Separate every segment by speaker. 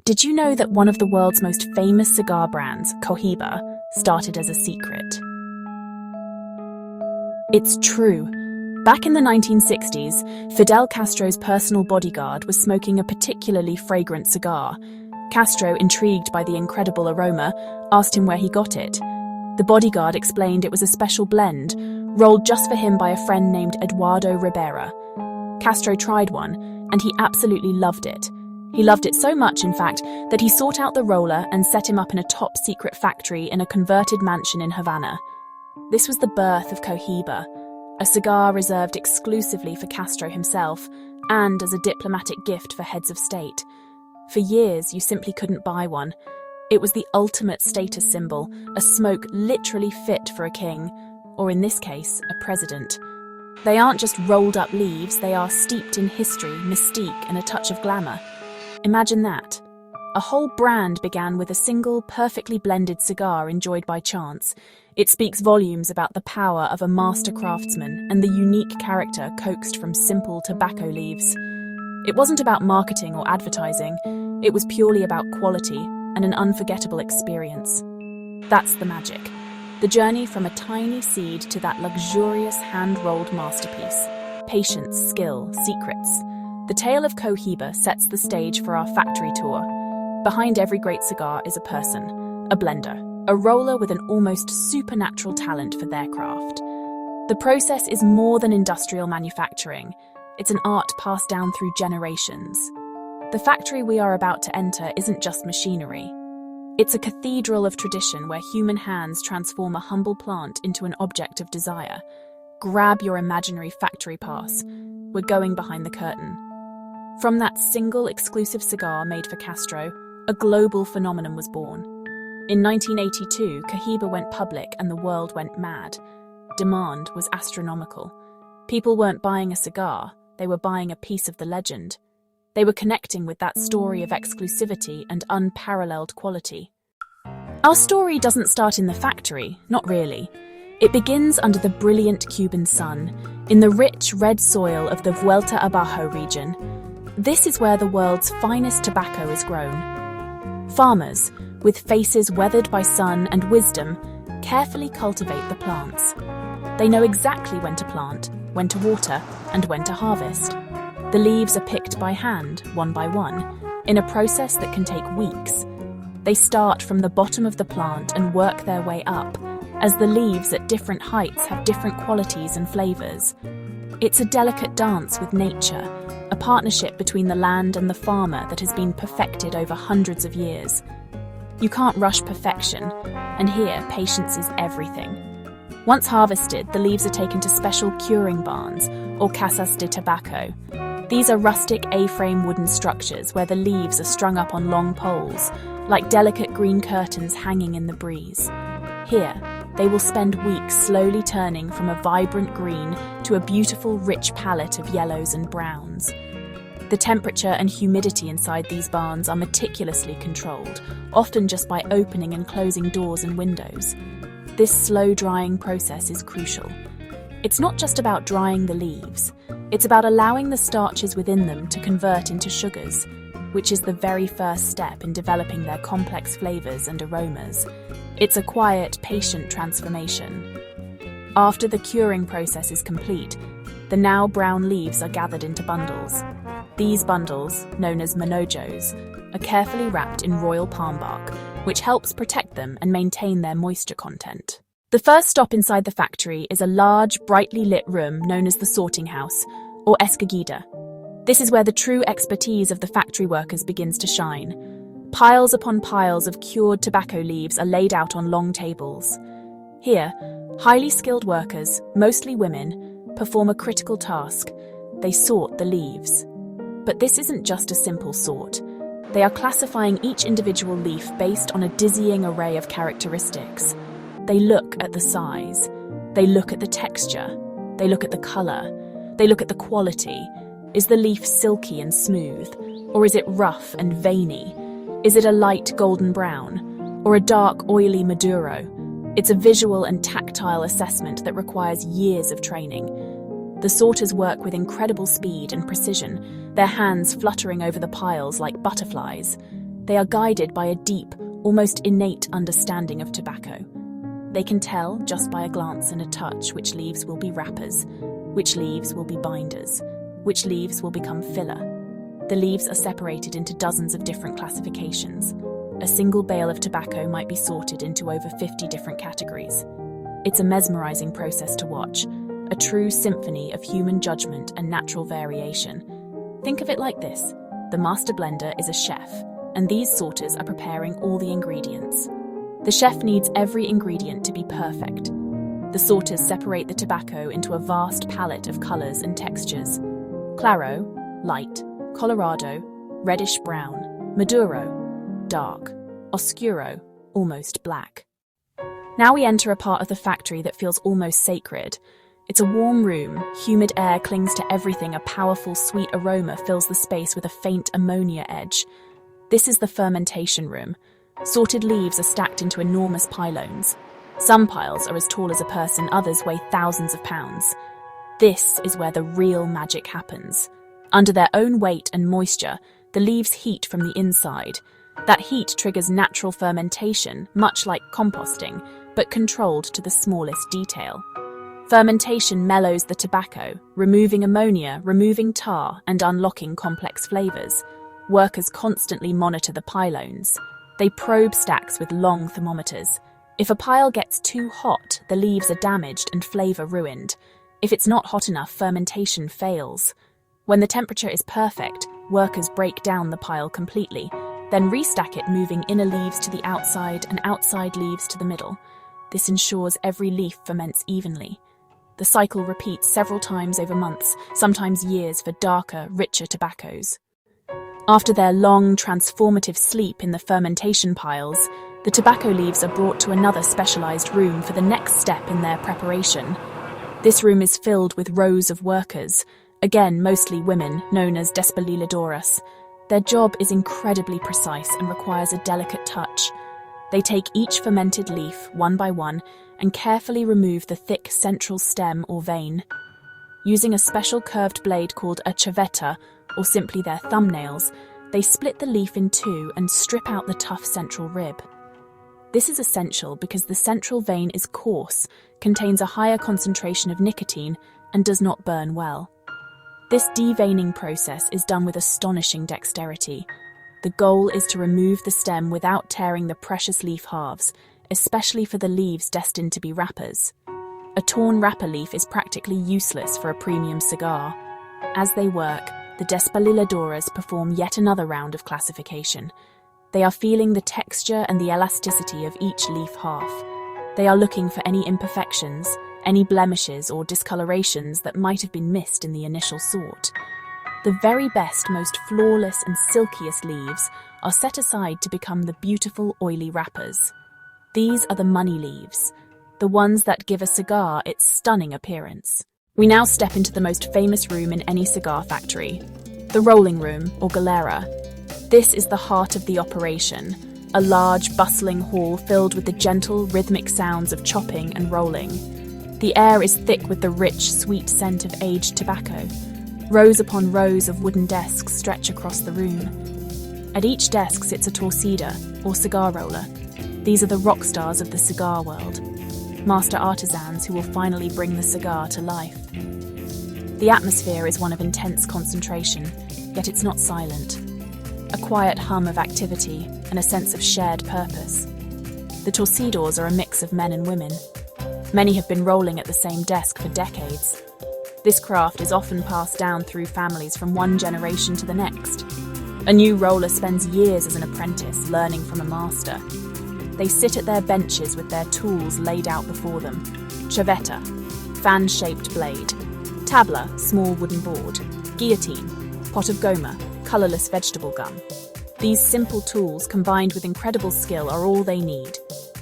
Speaker 1: Did you know that one of the world's most famous cigar brands, Cohiba, started as a secret? It's true. Back in the 1960s, Fidel Castro's personal bodyguard was smoking a particularly fragrant cigar. Castro, intrigued by the incredible aroma, asked him where he got it. The bodyguard explained it was a special blend, rolled just for him by a friend named Eduardo Ribera. Castro tried one, and he absolutely loved it. He loved it so much, in fact, that he sought out the roller and set him up in a top-secret factory in a converted mansion in Havana. This was the birth of Cohiba, a cigar reserved exclusively for Castro himself and as a diplomatic gift for heads of state. For years, you simply couldn't buy one. It was the ultimate status symbol, a smoke literally fit for a king, or in this case, a president. They aren't just rolled-up leaves, they are steeped in history, mystique, and a touch of glamour. Imagine that. A whole brand began with a single, perfectly blended cigar enjoyed by chance. It speaks volumes about the power of a master craftsman and the unique character coaxed from simple tobacco leaves. It wasn't about marketing or advertising. It was purely about quality and an unforgettable experience. That's the magic. The journey from a tiny seed to that luxurious hand-rolled masterpiece. Patience, skill, secrets. The tale of Cohiba sets the stage for our factory tour. Behind every great cigar is a person, a blender, a roller with an almost supernatural talent for their craft. The process is more than industrial manufacturing. It's an art passed down through generations. The factory we are about to enter isn't just machinery. It's a cathedral of tradition where human hands transform a humble plant into an object of desire. Grab your imaginary factory pass. We're going behind the curtain. From that single exclusive cigar made for Castro, a global phenomenon was born. In 1982, Cohiba went public and the world went mad. Demand was astronomical. People weren't buying a cigar, they were buying a piece of the legend. They were connecting with that story of exclusivity and unparalleled quality. Our story doesn't start in the factory, not really. It begins under the brilliant Cuban sun, in the rich red soil of the Vuelta Abajo region. This is where the world's finest tobacco is grown. Farmers, with faces weathered by sun and wisdom, carefully cultivate the plants. They know exactly when to plant, when to water, and when to harvest. The leaves are picked by hand, one by one, in a process that can take weeks. They start from the bottom of the plant and work their way up, as the leaves at different heights have different qualities and flavors. It's a delicate dance with nature, a partnership between the land and the farmer that has been perfected over hundreds of years. You can't rush perfection, and here patience is everything. Once harvested, the leaves are taken to special curing barns, or casas de tabaco. These are rustic A-frame wooden structures where the leaves are strung up on long poles, like delicate green curtains hanging in the breeze. Here, they will spend weeks slowly turning from a vibrant green to a beautiful, rich palette of yellows and browns. The temperature and humidity inside these barns are meticulously controlled, often just by opening and closing doors and windows. This slow-drying process is crucial. It's not just about drying the leaves. It's about allowing the starches within them to convert into sugars, which is the very first step in developing their complex flavors and aromas. It's a quiet, patient transformation. After the curing process is complete, the now brown leaves are gathered into bundles. These bundles, known as manojos, are carefully wrapped in royal palm bark, which helps protect them and maintain their moisture content. The first stop inside the factory is a large, brightly lit room known as the sorting house, or escogida. This is where the true expertise of the factory workers begins to shine. Piles upon piles of cured tobacco leaves are laid out on long tables. Here, highly skilled workers, mostly women, perform a critical task. They sort the leaves. But this isn't just a simple sort. They are classifying each individual leaf based on a dizzying array of characteristics. They look at the size. They look at the texture. They look at the color. They look at the quality. Is the leaf silky and smooth? Or is it rough and veiny? Is it a light golden brown? Or a dark, oily Maduro? It's a visual and tactile assessment that requires years of training. The sorters work with incredible speed and precision, their hands fluttering over the piles like butterflies. They are guided by a deep, almost innate understanding of tobacco. They can tell just by a glance and a touch which leaves will be wrappers, which leaves will be binders, which leaves will become filler. The leaves are separated into dozens of different classifications. A single bale of tobacco might be sorted into over 50 different categories. It's a mesmerizing process to watch, a true symphony of human judgment and natural variation. Think of it like this: the master blender is a chef, and these sorters are preparing all the ingredients. The chef needs every ingredient to be perfect. The sorters separate the tobacco into a vast palette of colors and textures: claro, light; colorado, reddish-brown; maduro, dark; oscuro, almost black. Now we enter a part of the factory that feels almost sacred. It's a warm room, humid air clings to everything, a powerful, sweet aroma fills the space with a faint ammonia edge. This is the fermentation room. Sorted leaves are stacked into enormous pylons. Some piles are as tall as a person, others weigh thousands of pounds. This is where the real magic happens. Under their own weight and moisture, the leaves heat from the inside. That heat triggers natural fermentation, much like composting, but controlled to the smallest detail. Fermentation mellows the tobacco, removing ammonia, removing tar, and unlocking complex flavors. Workers constantly monitor the pylons. They probe stacks with long thermometers. If a pile gets too hot, the leaves are damaged and flavor ruined. If it's not hot enough, fermentation fails. When the temperature is perfect, workers break down the pile completely, then restack it, moving inner leaves to the outside and outside leaves to the middle. This ensures every leaf ferments evenly. The cycle repeats several times over months, sometimes years, for darker, richer tobaccos. After their long, transformative sleep in the fermentation piles, the tobacco leaves are brought to another specialized room for the next step in their preparation. This room is filled with rows of workers, again mostly women, known as despaliladoras. Their job is incredibly precise and requires a delicate touch. They take each fermented leaf, one by one, and carefully remove the thick central stem or vein. Using a special curved blade called a chaveta, or simply their thumbnails, they split the leaf in two and strip out the tough central rib. This is essential because the central vein is coarse, contains a higher concentration of nicotine, and does not burn well. This deveining process is done with astonishing dexterity. The goal is to remove the stem without tearing the precious leaf halves, especially for the leaves destined to be wrappers. A torn wrapper leaf is practically useless for a premium cigar. As they work, the despaliladoras perform yet another round of classification. They are feeling the texture and the elasticity of each leaf half. They are looking for any imperfections, any blemishes or discolorations that might have been missed in the initial sort. The very best, most flawless and silkiest leaves are set aside to become the beautiful, oily wrappers. These are the money leaves, the ones that give a cigar its stunning appearance. We now step into the most famous room in any cigar factory, the rolling room, or galera. This is the heart of the operation, a large, bustling hall filled with the gentle, rhythmic sounds of chopping and rolling. The air is thick with the rich, sweet scent of aged tobacco. Rows upon rows of wooden desks stretch across the room. At each desk sits a torcedor, or cigar roller. These are the rock stars of the cigar world, master artisans who will finally bring the cigar to life. The atmosphere is one of intense concentration, yet it's not silent. A quiet hum of activity and a sense of shared purpose. The torcedores are a mix of men and women. Many have been rolling at the same desk for decades. This craft is often passed down through families from one generation to the next. A new roller spends years as an apprentice, learning from a master. They sit at their benches with their tools laid out before them. Chaveta, fan-shaped blade. Tabla, small wooden board. Guillotine, pot of goma, colourless vegetable gum. These simple tools, combined with incredible skill, are all they need.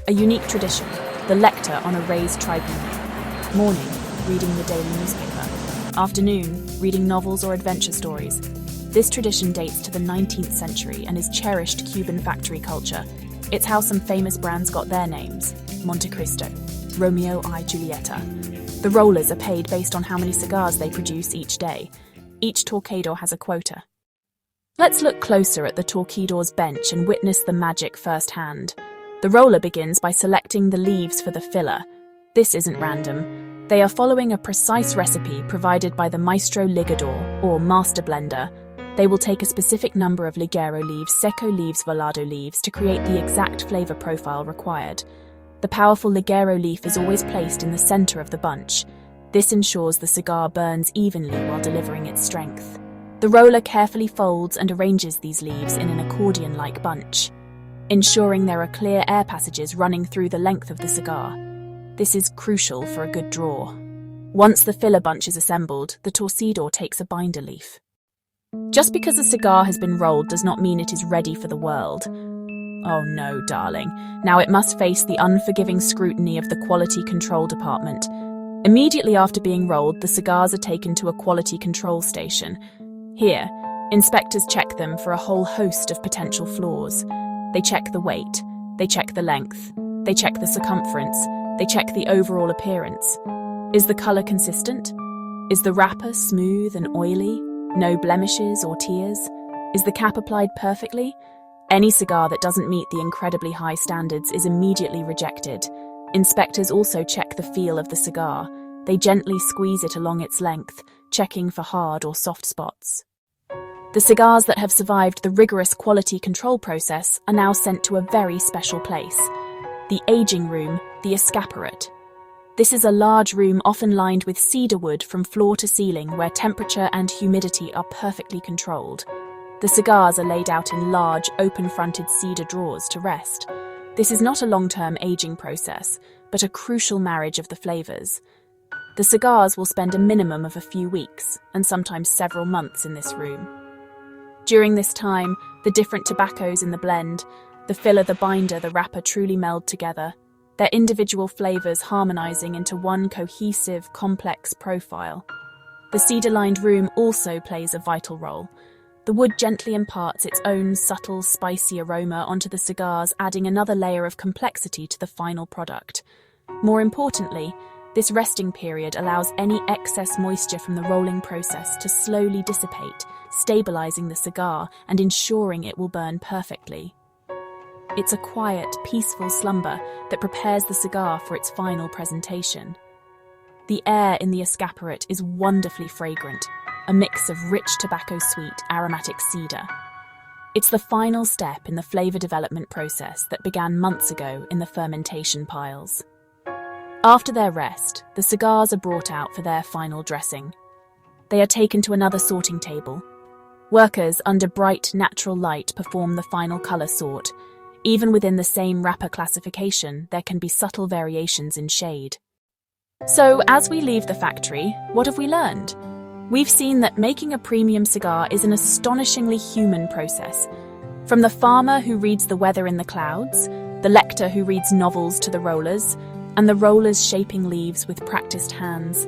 Speaker 1: A unique tradition, the lector on a raised tribunal. Morning, reading the daily newspaper. Afternoon, reading novels or adventure stories. This tradition dates to the 19th century and is cherished Cuban factory culture. It's how some famous brands got their names: Monte Cristo, Romeo y Julieta. The rollers are paid based on how many cigars they produce each day. Each torcedor has a quota. Let's look closer at the torcedores bench and witness the magic firsthand. The roller begins by selecting the leaves for the filler. This isn't random. They are following a precise recipe provided by the maestro ligador, or master blender. They will take a specific number of ligero leaves, seco leaves, volado leaves to create the exact flavor profile required. The powerful ligero leaf is always placed in the center of the bunch. This ensures the cigar burns evenly while delivering its strength. The roller carefully folds and arranges these leaves in an accordion-like bunch, ensuring there are clear air passages running through the length of the cigar. This is crucial for a good draw. Once the filler bunch is assembled, the torcedor takes a binder leaf. Just because a cigar has been rolled does not mean it is ready for the world. Oh no, darling. Now it must face the unforgiving scrutiny of the quality control department. Immediately after being rolled, the cigars are taken to a quality control station. Here, inspectors check them for a whole host of potential flaws. They check the weight, they check the length, they check the circumference, they check the overall appearance. Is the color consistent? Is the wrapper smooth and oily? No blemishes or tears? Is the cap applied perfectly? Any cigar that doesn't meet the incredibly high standards is immediately rejected. Inspectors also check the feel of the cigar. They gently squeeze it along its length, checking for hard or soft spots. The cigars that have survived the rigorous quality control process are now sent to a very special place: the aging room, the escaparate. This is a large room often lined with cedar wood from floor to ceiling, where temperature and humidity are perfectly controlled. The cigars are laid out in large, open-fronted cedar drawers to rest. This is not a long-term aging process, but a crucial marriage of the flavors. The cigars will spend a minimum of a few weeks, and sometimes several months in this room. During this time, the different tobaccos in the blend, the filler, the binder, the wrapper truly meld together, their individual flavors harmonizing into one cohesive, complex profile. The cedar-lined room also plays a vital role. The wood gently imparts its own subtle, spicy aroma onto the cigars, adding another layer of complexity to the final product. More importantly, this resting period allows any excess moisture from the rolling process to slowly dissipate, stabilizing the cigar and ensuring it will burn perfectly. It's a quiet, peaceful slumber that prepares the cigar for its final presentation. The air in the escaparate is wonderfully fragrant, a mix of rich tobacco-sweet, aromatic cedar. It's the final step in the flavor development process that began months ago in the fermentation piles. After their rest, the cigars are brought out for their final dressing. They are taken to another sorting table. Workers under bright, natural light perform the final color sort. Even within the same wrapper classification, there can be subtle variations in shade. So, as we leave the factory, what have we learned? We've seen that making a premium cigar is an astonishingly human process. From the farmer who reads the weather in the clouds, the lector who reads novels to the rollers, and the rollers shaping leaves with practiced hands.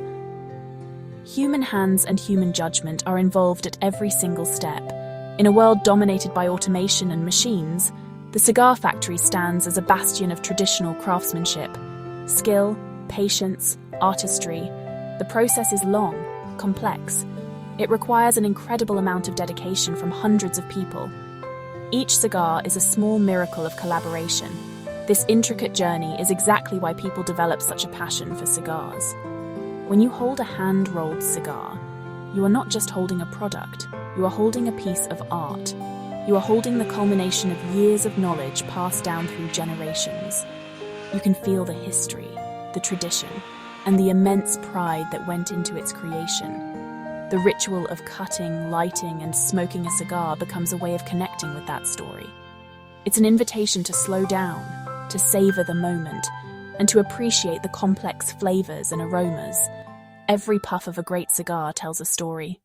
Speaker 1: Human hands and human judgment are involved at every single step. In a world dominated by automation and machines, the cigar factory stands as a bastion of traditional craftsmanship. Skill, patience, artistry. The process is long, complex. It requires an incredible amount of dedication from hundreds of people. Each cigar is a small miracle of collaboration. This intricate journey is exactly why people develop such a passion for cigars. When you hold a hand-rolled cigar, you are not just holding a product, you are holding a piece of art. You are holding the culmination of years of knowledge passed down through generations. You can feel the history, the tradition, and the immense pride that went into its creation. The ritual of cutting, lighting, and smoking a cigar becomes a way of connecting with that story. It's an invitation to slow down, to savor the moment, and to appreciate the complex flavors and aromas. Every puff of a great cigar tells a story.